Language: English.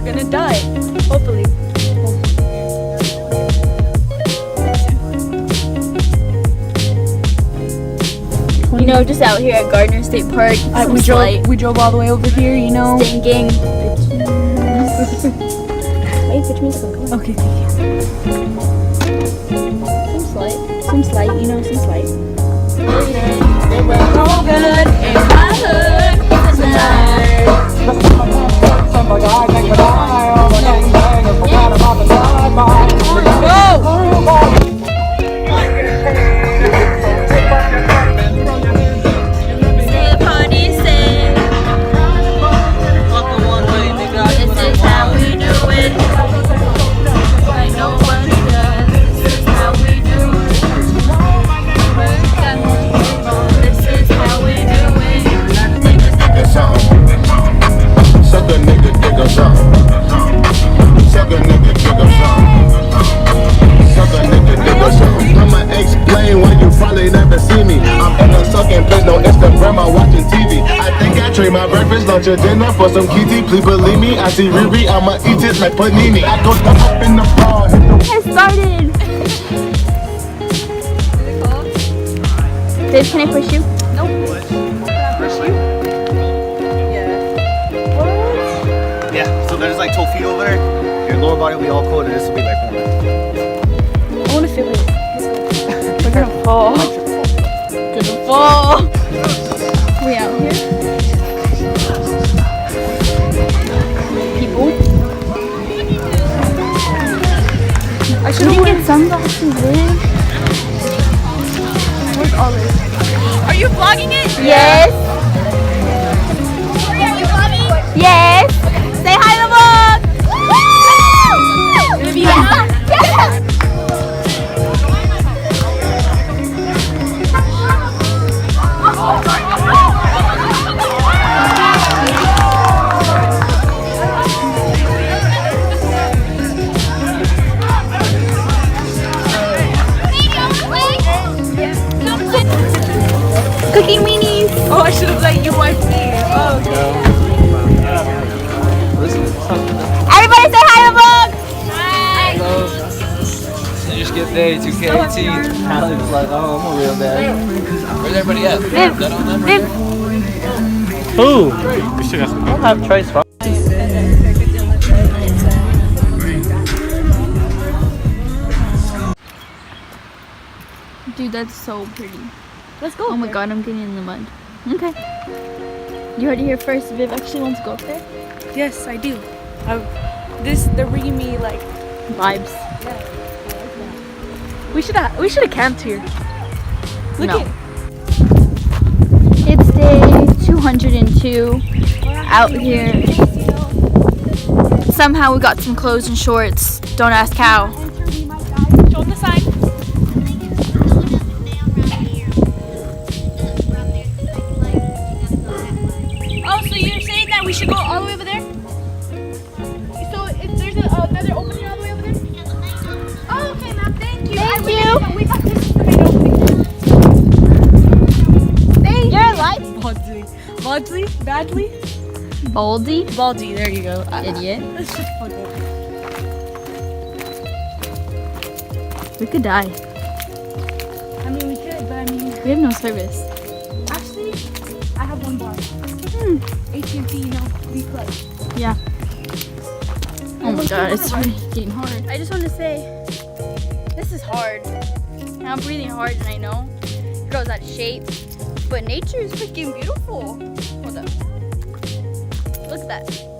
gonna die. Hopefully. You know, just out here at Gardner State Park. We drove all the way over here, you know. Stinking. Wait, pitch me some. Okay, thank you. Some slight, you know, some slight. They were all good in my hood tonight. My breakfast, lunch, or dinner for some kitty. Please believe me, I see Riri, I'ma eat it like panini. I go up in the bar. It started. Dave, can I push you? Nope. Push you? Yeah. What? Yeah, so there's like 12 feet over there. Your lower body will be all cold and this will be like warm. I wanna feel it. We're gonna fall. Gonna fall. We out here. I should have get sunglasses in. Where's Olive? Are you vlogging it? Yes. Are you vlogging? Yes. Say hi to the vlog. Woo! Yeah. Cookie weenies. Oh, I should have let you wipe me. Oh, okay. Everybody say hi to the vlog. Hello. You just get day 2K18. Alex was like, oh, I'm a real dad. Where's everybody at? Viv. That on them? Viv. Who? We should have Trace. Dude, that's so pretty. Let's go. Oh my god, I'm getting in the mud. Okay. You heard it here first. Viv actually wants to go up there. Yes, I do. They're bringing me like Vibes. we should have camped here. Look No. at It's day 202 out here. Somehow we got some clothes and shorts. Don't ask how. Show them the sign. Oh, so you're saying that we should go all the way over there? So if there's another opening all the way over there? Oh, okay, ma'am. Thank you. Thank really you. didn't know. We thought this was the main opening. Thank You're you. alive. Badly? Baldy. Baldy, there you go. Idiot. Let's just fuck up. We could die. I mean, we could, but I mean, We have no service. actually, I have one bar. AT&T, you know, be clutch. Yeah. Oh my god, it's really getting hard. I just want to say, this is hard. And I'm breathing hard, and I know it goes out of shape. But nature is freaking beautiful. Hold up. Look at that.